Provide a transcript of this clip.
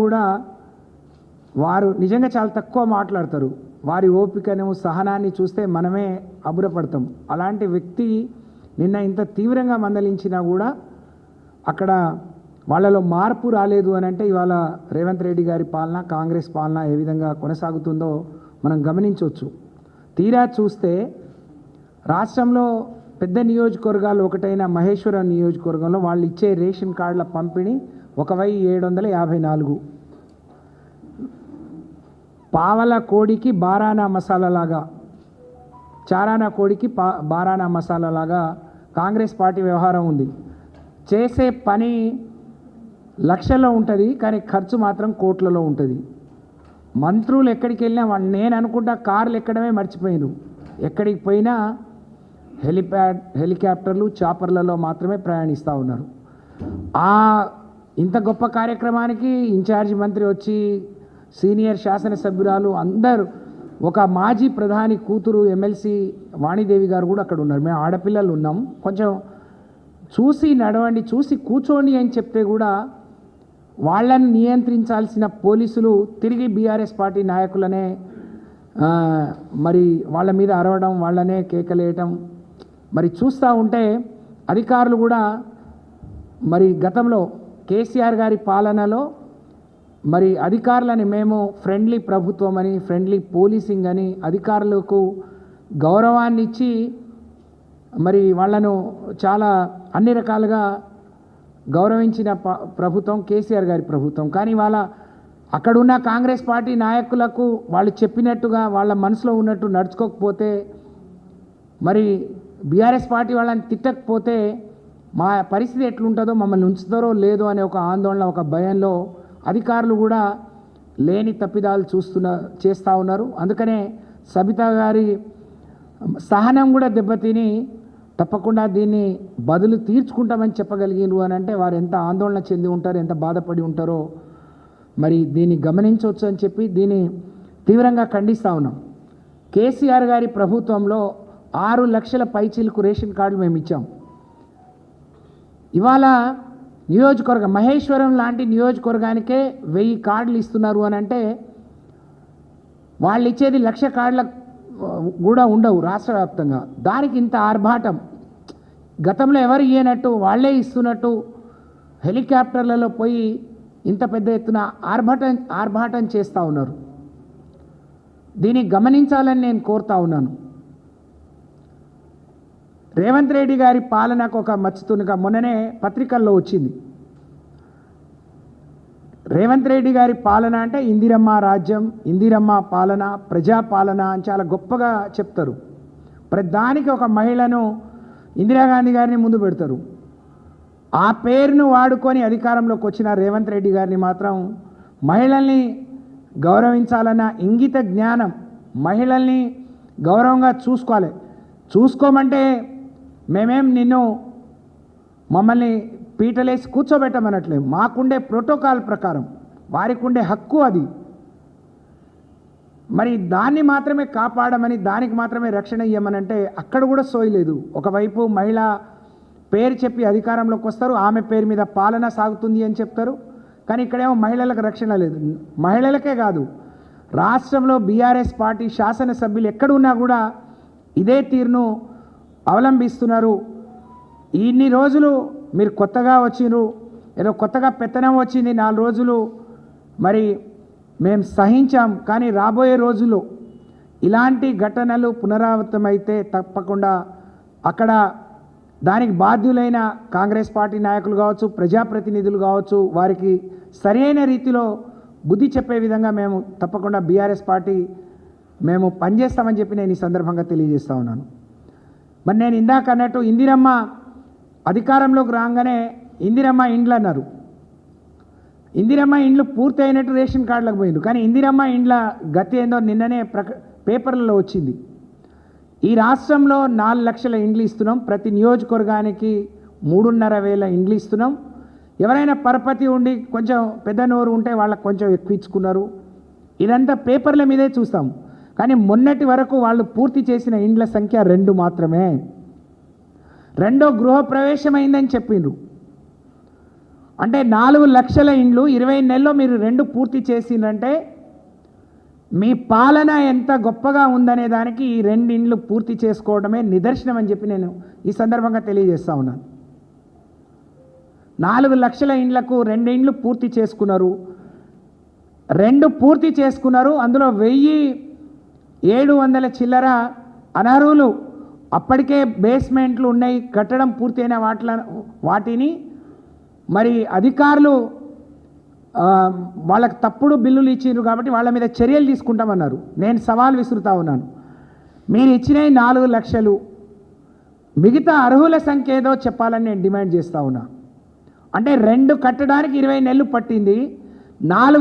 కూడా వారు నిజంగా చాలా తక్కువ మాట్లాడతారు. వారి ఓపికను సహనాన్ని చూస్తే మనమే అబురపడతాం. అలాంటి వ్యక్తి నిన్న ఇంత తీవ్రంగా మందలించినా కూడా అక్కడ వాళ్ళలో మార్పు రాలేదు అని అంటే ఇవాళ రేవంత్ రెడ్డి గారి పాలన, కాంగ్రెస్ పాలన ఏ విధంగా కొనసాగుతుందో మనం గమనించవచ్చు. తీరా చూస్తే రాష్ట్రంలో పెద్ద నియోజకవర్గాలు ఒకటైన మహేశ్వరం నియోజకవర్గంలో వాళ్ళు ఇచ్చే రేషన్ కార్డుల పంపిణీ 1754. పావల కోడికి బారానా మసాలాలాగా, చారానా కోడికి బారానా మసాలాలాగా కాంగ్రెస్ పార్టీ వ్యవహారం ఉంది. చేసే పని లక్షల్లో ఉంటుంది, కానీ ఖర్చు మాత్రం కోట్లలో ఉంటుంది. మంత్రులు ఎక్కడికి వెళ్ళినా నేను అనుకుంటా కార్లు ఎక్కడమే మర్చిపోయారు. ఎక్కడికి పోయినా హెలికాప్టర్లు, చాపర్లలో మాత్రమే ప్రయాణిస్తూ ఉన్నారు. ఇంత గొప్ప కార్యక్రమానికి ఇన్ఛార్జి మంత్రి వచ్చి, సీనియర్ శాసనసభ్యురాలు అందరూ, ఒక మాజీ ప్రధాని కూతురు ఎమ్మెల్సీ వాణిదేవి గారు కూడా అక్కడ ఉన్నారు. మేము ఆడపిల్లలు ఉన్నాం, కొంచెం చూసి నడవండి, చూసి కూర్చోండి అని చెప్తే కూడా వాళ్ళని నియంత్రించాల్సిన పోలీసులు తిరిగి బీఆర్ఎస్ పార్టీ నాయకులనే మరి వాళ్ళ మీద అరవడం, వాళ్ళనే కేకలేయటం మరి చూస్తూ ఉంటే అధికారులు కూడా మరి గతంలో కేసీఆర్ గారి పాలనలో మరి అధికారులని మేము ఫ్రెండ్లీ ప్రభుత్వం అని, ఫ్రెండ్లీ పోలీసింగ్ అని అధికారులకు గౌరవాన్ని ఇచ్చి మరి వాళ్ళను చాలా అన్ని రకాలుగా గౌరవించిన ప్రభుత్వం కేసీఆర్ గారి ప్రభుత్వం. కానీ వాళ్ళ అక్కడున్న కాంగ్రెస్ పార్టీ నాయకులకు వాళ్ళు చెప్పినట్టుగా వాళ్ళ మనసులో ఉన్నట్టు నడుచుకోకపోతే, మరి బీఆర్ఎస్ పార్టీ వాళ్ళని తిట్టకపోతే మా పరిస్థితి ఎట్లుంటుందో, మమ్మల్ని ఉంచుతారో లేదో అనే ఒక ఆందోళన, ఒక భయంలో అధికారులు కూడా లేని తప్పిదాలు చేస్తూ ఉన్నారు. అందుకనే సబితా గారి సహనం కూడా దెబ్బతిని తప్పకుండా దీన్ని బదులు తీర్చుకుంటామని చెప్పగలిగినారు అని అంటే వారు ఎంత ఆందోళన చెంది ఉంటారో, ఎంత బాధపడి ఉంటారో మరి దీన్ని గమనించవచ్చు అని చెప్పి దీన్ని తీవ్రంగా ఖండిస్తూ ఉన్నాం. కేసీఆర్ గారి ప్రభుత్వంలో 6 లక్షల పైచీలకు రేషన్ కార్డులు మేము ఇచ్చాం. ఇవాళ నియోజకవర్గం మహేశ్వరం లాంటి నియోజకవర్గానికే 1000 కార్డులు ఇస్తున్నారు అని అంటే వాళ్ళు ఇచ్చేది 1,00,000 కార్డుల కూడా ఉండవు రాష్ట్ర వ్యాప్తంగా. దానికి ఇంత ఆర్భాటం, గతంలో ఎవరు ఇయ్యనట్టు వాళ్ళే ఇస్తున్నట్టు హెలికాప్టర్లలో పోయి ఇంత పెద్ద ఎత్తున ఆర్భాటం చేస్తూ ఉన్నారు. దీన్ని గమనించాలని నేను కోరుతా ఉన్నాను. రేవంత్ రెడ్డి గారి పాలనకు ఒక మచ్చుతునుగా మొన్ననే పత్రికల్లో వచ్చింది. రేవంత్ రెడ్డి గారి పాలన అంటే ఇందిరమ్మ రాజ్యం, ఇందిరమ్మ పాలన, ప్రజాపాలన అని చాలా గొప్పగా చెప్తారు. ప్రతిదానికి ఒక మహిళను, ఇందిరాగాంధీ గారిని ముందు పెడతారు. ఆ పేరును వాడుకొని అధికారంలోకి వచ్చిన రేవంత్ రెడ్డి గారిని మాత్రం మహిళల్ని గౌరవించాలన్న ఇంగిత జ్ఞానం, మహిళల్ని గౌరవంగా చూసుకోమంటే మేమేం నిన్ను మమ్మల్ని పీటలేసి కూర్చోబెట్టమనట్లేదు. మాకుండే ప్రోటోకాల్ ప్రకారం వారికి ఉండే హక్కు అది. మరి దాన్ని మాత్రమే కాపాడమని, దానికి మాత్రమే రక్షణ ఇవ్వమనంటే అక్కడ కూడా సోయలేదు. ఒకవైపు మహిళ పేరు చెప్పి అధికారంలోకి వస్తారు, ఆమె పేరు మీద పాలన సాగుతుంది అని చెప్తారు. కానీ ఇక్కడేమో మహిళలకు రక్షణ లేదు. మహిళలకే కాదు, రాష్ట్రంలో బీఆర్ఎస్ పార్టీ శాసనసభ్యులు ఎక్కడున్నా కూడా ఇదే తీరును అవలంబిస్తున్నారు. ఇన్ని రోజులు మీరు కొత్తగా వచ్చిండ్రు, ఏదో కొత్తగా పెత్తనం వచ్చింది 4 రోజులు మరి మేము సహించాం. కానీ రాబోయే రోజుల్లో ఇలాంటి ఘటనలు పునరావృతమైతే తప్పకుండా అక్కడ దానికి బాధ్యులైన కాంగ్రెస్ పార్టీ నాయకులు కావచ్చు, ప్రజాప్రతినిధులు కావచ్చు, వారికి సరైన రీతిలో బుద్ధి చెప్పే విధంగా మేము తప్పకుండా బీఆర్ఎస్ పార్టీ మేము పనిచేస్తామని చెప్పి నేను ఈ సందర్భంగా తెలియజేస్తూ ఉన్నాను. మరి నేను ఇందాక అన్నట్టు ఇందిరమ్మ అధికారంలోకి రాగానే ఇందిరమ్మ ఇండ్లు అన్నారు. ఇందిరమ్మ ఇండ్లు పూర్తి అయినట్టు రేషన్ కార్డులకు పోయింది. కానీ ఇందిరమ్మ ఇండ్ల గతి ఏందో నిన్ననే పేపర్లలో వచ్చింది. ఈ రాష్ట్రంలో 4 లక్షల ఇండ్లు ఇస్తున్నాం, ప్రతి నియోజకవర్గానికి 3,500 ఇండ్లు ఇస్తున్నాం. ఎవరైనా పరపతి ఉండి కొంచెం పెద్ద నోరు ఉంటే వాళ్ళకు కొంచెం ఎక్కువ ఇచ్చుకున్నారు. ఇదంతా పేపర్ల మీదే చూస్తాం. కానీ మొన్నటి వరకు వాళ్ళు పూర్తి చేసిన ఇండ్ల సంఖ్య 2 మాత్రమే. 2వ గృహప్రవేశం అయిందని చెప్పిండ్రు. అంటే 4 లక్షల ఇండ్లు 20 నెలల్లో మీరు 2 పూర్తి చేసిందంటే మీ పాలన ఎంత గొప్పగా ఉందనే దానికి ఈ 2 ఇండ్లు పూర్తి చేసుకోవడమే నిదర్శనం అని చెప్పి నేను ఈ సందర్భంగా తెలియజేస్తా ఉన్నాను. 4 లక్షల ఇండ్లకు 2 ఇండ్లు పూర్తి చేసుకున్నారు. 2 పూర్తి చేసుకున్నారు. అందులో 1700 చిల్లర అనర్హులు అప్పటికే బేస్మెంట్లు ఉన్నాయి, కట్టడం పూర్తయిన వాటిని మరి అధికారులు వాళ్ళకి తప్పుడు బిల్లులు ఇచ్చిండ్రు కాబట్టి వాళ్ళ మీద చర్యలు తీసుకుంటామన్నారు. నేను సవాల్ విసురుతా ఉన్నాను. మీరు ఇచ్చినవి 4 లక్షలు, మిగతా అర్హుల సంఖ్య ఏదో చెప్పాలని నేను డిమాండ్ చేస్తూ ఉన్నా. అంటే 2 కట్టడానికి 20 నెలలు పట్టింది, 4